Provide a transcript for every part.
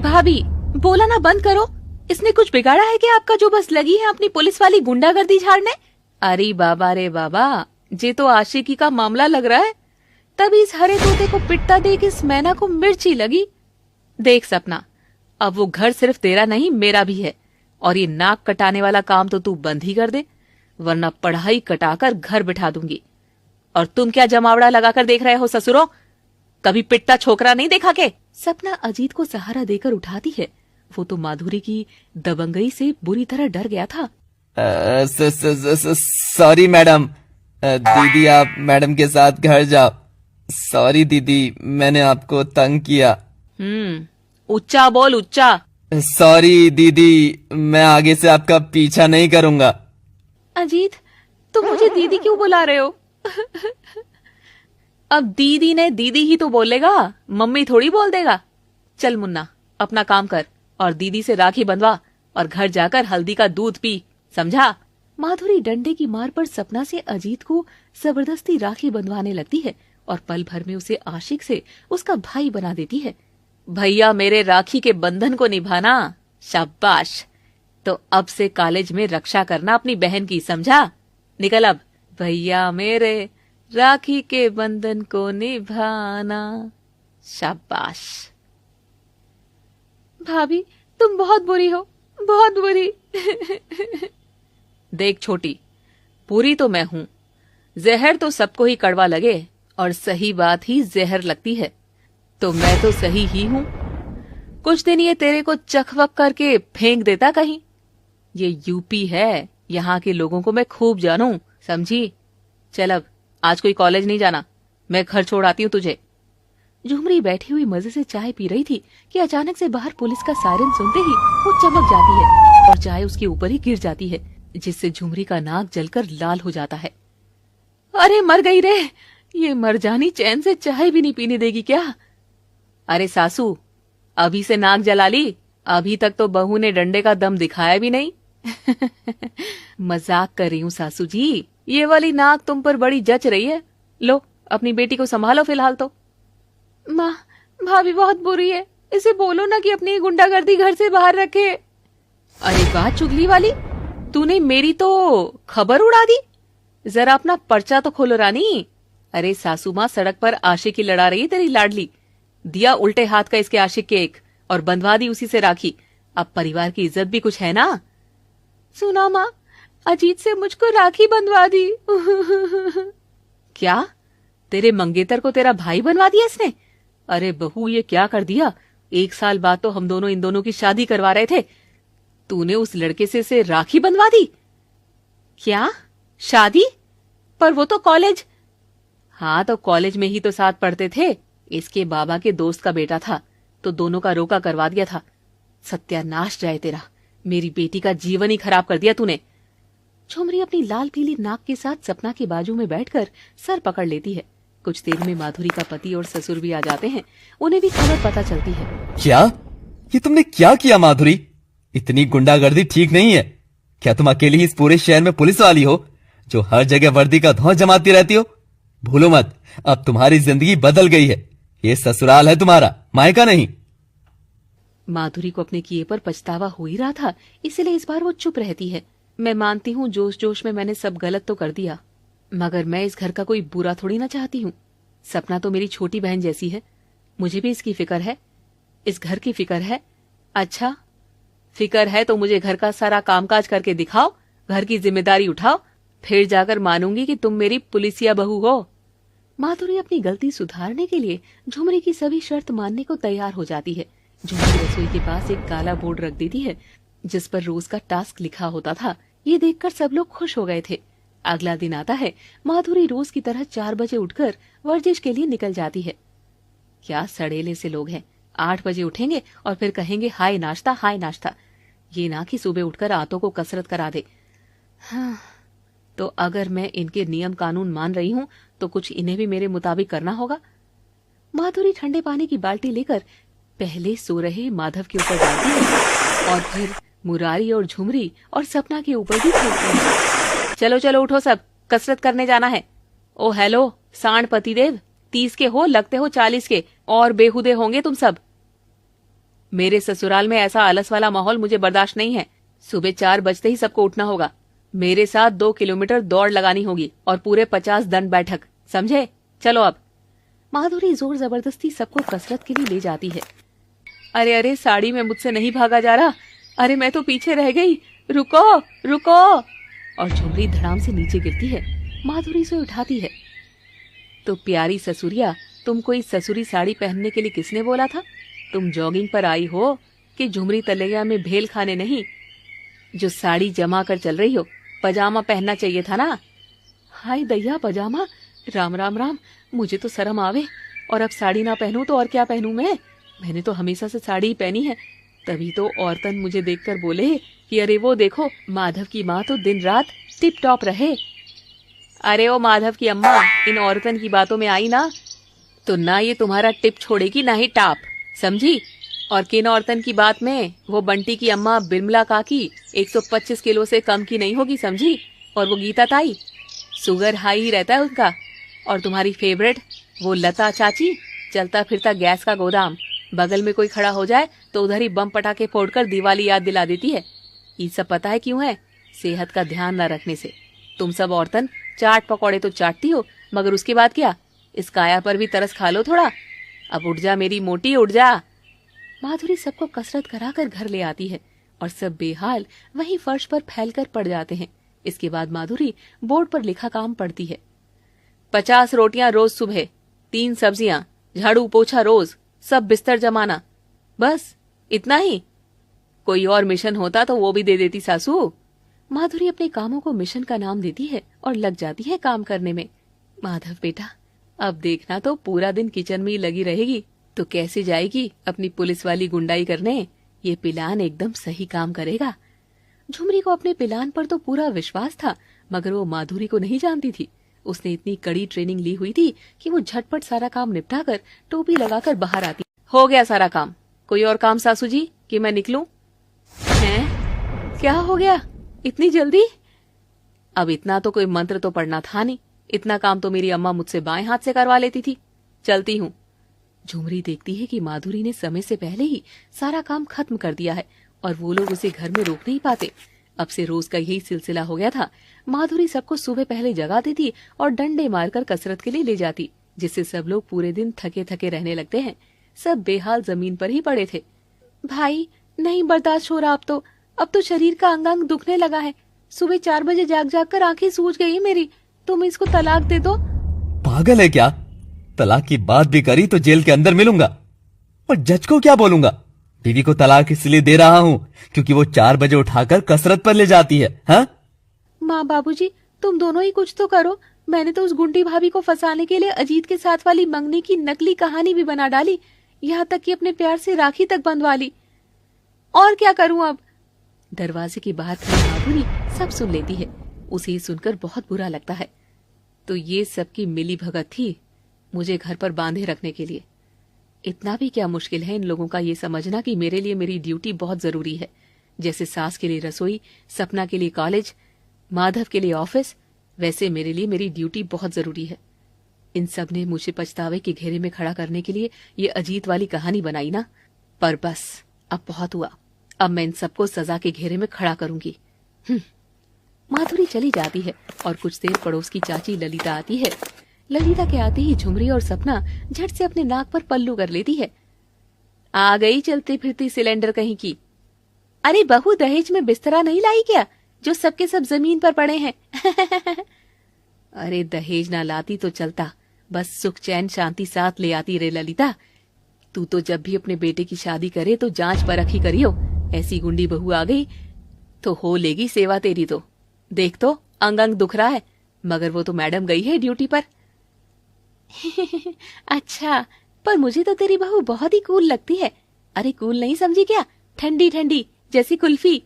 भाभी बोला ना बंद करो। इसने कुछ बिगाड़ा है कि आपका जो बस लगी है अपनी पुलिस वाली गुंडागर्दी झाड़ने? अरे बाबा रे बाबा, ये तो आशिकी का मामला लग रहा है। तभी इस हरे तोते को पिटता देख इस मैना को मिर्ची लगी। देख सपना, अब वो घर सिर्फ तेरा नहीं मेरा भी है, और ये नाक कटाने वाला काम तो तू बंद ही कर दे, वरना पढ़ाई कटाकर घर बिठा दूंगी। और तुम क्या जमावड़ा लगाकर देख रहे हो ससुरों? कभी पिटता छोकरा नहीं देखा के? सपना अजीत को सहारा देकर उठाती है। वो तो माधुरी की दबंगई से बुरी तरह डर गया था। Sorry madam. दीदी आप मैडम के साथ घर जाओ। सॉरी दीदी, मैंने आपको तंग किया। उच्चा बोल, उच्चा। सॉरी दीदी, मैं आगे से आपका पीछा नहीं करूंगा। अजीत, तुम मुझे दीदी क्यों बुला रहे हो? अब दीदी ने दीदी ही तो बोलेगा, मम्मी थोड़ी बोल देगा। चल मुन्ना, अपना काम कर और दीदी से राखी बंधवा और घर जाकर हल्दी का दूध पी, समझा? माधुरी डंडे की मार पर सपना से अजीत को जबरदस्ती राखी बंधवाने लगती है और पल भर में उसे आशिक से उसका भाई बना देती है। भैया मेरे राखी के बंधन को निभाना, शाबाश। तो अब से कॉलेज में रक्षा करना अपनी बहन की, समझा? निकल अब। भैया मेरे राखी के बंधन को निभाना, शाबाश। भाभी तुम बहुत बुरी हो, बहुत बुरी। देख छोटी, बुरी तो मैं हूं। जहर तो सबको ही कड़वा लगे और सही बात ही जहर लगती है, तो मैं तो सही ही हूं। कुछ दिन ये तेरे को चखवक करके फेंक देता कहीं। ये यूपी है, यहाँ के लोगों को मैं खूब जानूं, समझी? चल अब, आज कोई कॉलेज नहीं जाना, मैं घर छोड़ आती हूँ तुझे। झुमरी बैठी हुई मजे से चाय पी रही थी कि अचानक से बाहर पुलिस का सायरन सुनते ही वो चमक जाती है और चाय उसके ऊपर ही गिर जाती है, जिससे झुमरी का नाक जलकर लाल हो जाता है। अरे मर गई रे, ये मरजानी चैन से चाय भी नहीं पीने देगी क्या? अरे सासू, अभी से नाक जला ली? अभी तक तो बहू ने डंडे का दम दिखाया भी नहीं। मजाक कर रही हूँ सासू जी, ये वाली नाक तुम पर बड़ी जच रही है। लो अपनी बेटी को संभालो फिलहाल तो। माँ, भाभी बहुत बुरी है, इसे बोलो ना कि अपनी गुंडागर्दी घर से बाहर रखे। अरे वाह चुगली वाली, तूने मेरी तो खबर उड़ा दी। जरा अपना पर्चा तो खोलो रानी। अरे सासू माँ सड़क पर आशिकी लड़ा रही है तेरी लाडली। दिया उल्टे हाथ का इसके आशिक के एक और बंधवा दी उसी से राखी। अब परिवार की इज्जत भी कुछ है ना। सुना माँ, अजीत से मुझको राखी बंधवा दी। क्या? तेरे मंगेतर को तेरा भाई बनवा दिया इसने? अरे बहू, ये क्या कर दिया? 1 साल बाद तो हम दोनों इन दोनों की शादी करवा रहे थे, तूने उस लड़के से राखी बंधवा दी? क्या शादी? पर वो तो कॉलेज। हाँ तो कॉलेज में ही तो साथ पढ़ते थे। इसके बाबा के दोस्त का बेटा था तो दोनों का रोका करवा दिया था। सत्यानाश जाए तेरा, मेरी बेटी का जीवन ही खराब कर दिया तूने। झुमरी अपनी लाल पीली नाक के साथ सपना के बाजू में बैठकर सर पकड़ लेती है। कुछ देर में माधुरी का पति और ससुर भी आ जाते हैं, उन्हें भी खबर पता चलती है। क्या? ये तुमने क्या किया माधुरी? इतनी गुंडागर्दी ठीक नहीं है। क्या तुम अकेली ही इस पूरे शहर में पुलिस वाली हो जो हर जगह वर्दी का धौंस जमाती रहती हो? भूलो मत, अब तुम्हारी जिंदगी बदल गई है। ये ससुराल है तुम्हारा, मायका नहीं। माधुरी को अपने किए पर पछतावा हो ही रहा था, इसलिए इस बार वो चुप रहती है। मैं मानती हूँ जोश जोश में मैंने सब गलत तो कर दिया, मगर मैं इस घर का कोई बुरा थोड़ी ना चाहती हूँ। सपना तो मेरी छोटी बहन जैसी है, मुझे भी इसकी फिक्र है, इस घर की फिक्र है। अच्छा फिक्र है तो मुझे घर का सारा कामकाज करके दिखाओ, घर की जिम्मेदारी उठाओ, फिर जाकर मानूंगी कि तुम मेरी पुलिसिया बहू हो। माधुरी अपनी गलती सुधारने के लिए झुमरी की सभी शर्त मानने को तैयार हो जाती है। झुमरी रसोई के पास एक काला बोर्ड रख देती है जिस पर रोज का टास्क लिखा होता था। ये देखकर सब लोग खुश हो गए थे। अगला दिन आता है। माधुरी रोज की तरह 4 बजे उठकर वर्जिश के लिए निकल जाती है। क्या सड़ेले से लोग हैं, 8 बजे उठेंगे और फिर कहेंगे हाय नाश्ता हाय नाश्ता। ये ना कि सुबह उठकर आंतों को कसरत करा दे। हाँ, तो अगर मैं इनके नियम कानून मान रही हूँ तो कुछ इन्हें भी मेरे मुताबिक करना होगा। माधुरी ठंडे पानी की बाल्टी लेकर पहले सो रहे माधव के ऊपर डालती है और फिर मुरारी और झुमरी और सपना के ऊपर भी फेंकती है। चलो चलो उठो सब, कसरत करने जाना है। ओ हेलो सांड पतिदेव, 30 के हो लगते हो 40 के, और बेहुदे होंगे तुम सब। मेरे ससुराल में ऐसा आलस वाला माहौल मुझे बर्दाश्त नहीं है। सुबह 4 बजते ही सबको उठना होगा। मेरे साथ 2 किलोमीटर दौड़ लगानी होगी और पूरे 50 दंड बैठक, समझे? चलो अब। माधुरी जोर जबरदस्ती सबको कसरत के लिए ले जाती है। अरे अरे, साड़ी में मुझसे नहीं भागा जा रहा। अरे मैं तो पीछे रह गई, रुको रुको। और झुमरी धड़ाम से नीचे गिरती है। माधुरी से उठाती है। तो प्यारी ससुरिया, तुमको इस ससुरी साड़ी पहनने के लिए किसने बोला था? तुम जॉगिंग पर आई हो कि झुमरी तलैया में भेल खाने नहीं? जो साड़ी जमा कर चल रही हो, पजामा पहनना चाहिए था ना। हाय दैया, पजामा! राम राम राम, मुझे तो शर्म आवे। और अब साड़ी ना पहनूं तो और क्या पहनूं मैं? मैंने तो हमेशा से साड़ी ही पहनी है। तभी तो औरतन मुझे देखकर बोले कि अरे वो देखो, माधव की माँ तो दिन रात टिप टॉप रहे। अरे ओ माधव की अम्मा, इन औरतन की बातों में आई ना तो ना ये तुम्हारा टिप छोड़ेगी ना ही टाप, समझी? और किन औरतन की बात में? वो बंटी की अम्मा बिमला काकी 125 किलो से कम की नहीं होगी, समझी? और वो गीता ताई, शुगर हाई ही रहता है उनका। और तुम्हारी फेवरेट वो लता चाची, चलता फिरता गैस का गोदाम। बगल में कोई खड़ा हो जाए तो उधर ही बम पटाखे फोड़कर दिवाली याद दिला देती है। ये सब पता है क्यों है? सेहत का ध्यान न रखने से। तुम सब औरतन चाट पकौड़े तो चाटती हो, मगर उसके बाद क्या? इस काया पर भी तरस खा लो थोड़ा। अब उठ जा मेरी मोटी, उठ जा। माधुरी सबको कसरत कराकर घर ले आती है और सब बेहाल वहीं फर्श पर फैलकर पड़ जाते हैं। इसके बाद माधुरी बोर्ड पर लिखा काम पढ़ती है। 50 रोटियां रोज सुबह, 3 सब्जियां, झाड़ू पोछा रोज, सब बिस्तर जमाना। बस इतना ही? कोई और मिशन होता तो वो भी दे देती सासू। माधुरी अपने कामों को मिशन का नाम देती है और लग जाती है काम करने में। माधव बेटा, अब देखना तो पूरा दिन किचन में ही लगी रहेगी तो कैसे जाएगी अपनी पुलिस वाली गुंडाई करने? ये पिलान एकदम सही काम करेगा। झुमरी को अपने पिलान पर तो पूरा विश्वास था, मगर वो माधुरी को नहीं जानती थी। उसने इतनी कड़ी ट्रेनिंग ली हुई थी कि वो झटपट सारा काम निपटा कर टोपी लगाकर बाहर आती। हो गया सारा काम। कोई और काम सासू जी कि मैं निकलूं? हैं? क्या हो गया इतनी जल्दी? अब इतना तो कोई मंत्र तो पढ़ना था नहीं। इतना काम तो मेरी अम्मा मुझसे बाएं हाथ से करवा लेती थी। चलती हूँ। झुमरी देखती है कि माधुरी ने समय से पहले ही सारा काम खत्म कर दिया है और वो लोग उसे घर में रोक नहीं पाते। अब से रोज का यही सिलसिला हो गया था। माधुरी सबको सुबह पहले जगा देती और डंडे मारकर कसरत के लिए ले जाती, जिससे सब लोग पूरे दिन थके थके रहने लगते हैं। सब बेहाल जमीन पर ही पड़े थे। भाई, नहीं बर्दाश्त हो रहा अब तो शरीर का अंग अंग दुखने लगा है। सुबह 4 बजे जाग जाग कर आंखें सूज गई मेरी। तुम इसको तलाक दे दो। पागल है क्या? तलाक की बात भी करी तो जेल के अंदर मिलूंगा। और जज को क्या बोलूंगा? बीवी को तलाक इसलिए दे रहा हूँ क्योंकि वो 4 बजे उठाकर कसरत पर ले जाती है। हाँ? माँ बाबूजी, तुम दोनों ही कुछ तो करो। मैंने तो उस गुंडी भाभी को फंसाने के लिए अजीत के साथ वाली मंगनी की नकली कहानी भी बना डाली, यहाँ तक कि अपने प्यार से राखी तक बंधवा ली। और क्या करूं अब? दरवाजे के बाहर खड़ी माधुरी सब सुन लेती है। उसे सुनकर बहुत बुरा लगता है। तो ये सबकी मिली भगत थी मुझे घर पर बांधे रखने के लिए। इतना भी क्या मुश्किल है इन लोगों का ये समझना कि मेरे लिए मेरी ड्यूटी बहुत जरूरी है। जैसे सास के लिए रसोई, सपना के लिए कॉलेज, माधव के लिए ऑफिस, वैसे मेरे लिए मेरी ड्यूटी बहुत जरूरी है। इन सब ने मुझे पछतावे के घेरे में खड़ा करने के लिए ये अजीत वाली कहानी बनाई ना। पर बस अब बहुत हुआ। अब मैं इन सबको सजा के घेरे में खड़ा करूंगी। माधुरी चली जाती है और कुछ देर पड़ोस की चाची ललिता आती है। ललिता के आते ही झुमरी और सपना झट से अपने नाक पर पल्लू कर लेती है। आ गई चलती फिरती सिलेंडर कहीं की। अरे बहू, दहेज में बिस्तरा नहीं लाई क्या जो सबके सब जमीन पर पड़े हैं? अरे दहेज ना लाती तो चलता, बस सुख चैन शांति साथ ले आती रे ललिता। तू तो जब भी अपने बेटे की शादी करे तो जांच परख ही करियो। ऐसी गुंडी बहू आ गई तो हो लेगी सेवा तेरी। तो देख तो अंग अंग दुख रहा है, मगर वो तो मैडम गई है ड्यूटी पर। अच्छा, पर मुझे तो तेरी बहू बहुत ही कूल लगती है। अरे कूल नहीं समझी क्या? ठंडी ठंडी जैसी कुल्फी।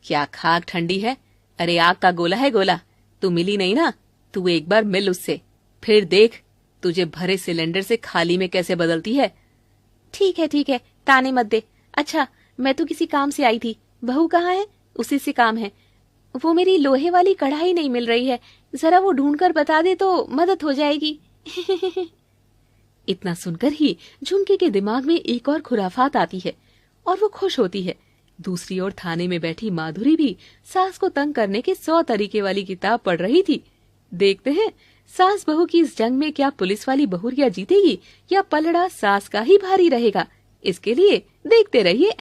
क्या खाक ठंडी है? अरे आग का गोला है गोला। तू मिली नहीं ना, तू एक बार मिल उससे, फिर देख तुझे भरे सिलेंडर से खाली में कैसे बदलती है। ठीक है, ताने मत दे। अच्छा, मैं तो किसी काम से आई थी। बहू कहाँ है? उसी से काम है। वो मेरी लोहे वाली कढ़ाई नहीं मिल रही है, जरा वो ढूंढकर बता दे तो मदद हो जाएगी। इतना सुनकर ही झुमके के दिमाग में एक और खुराफात आती है। और वो खुश होती है। दूसरी ओर थाने में बैठी माधुरी भी सास को तंग करने के 100 तरीके वाली किताब पढ़ रही थी। देखते हैं सास बहू की इस जंग में क्या पुलिस वाली बहुरिया जीतेगी या पलड़ा सास का ही भारी रहेगा। इसके लिए देखते रहिए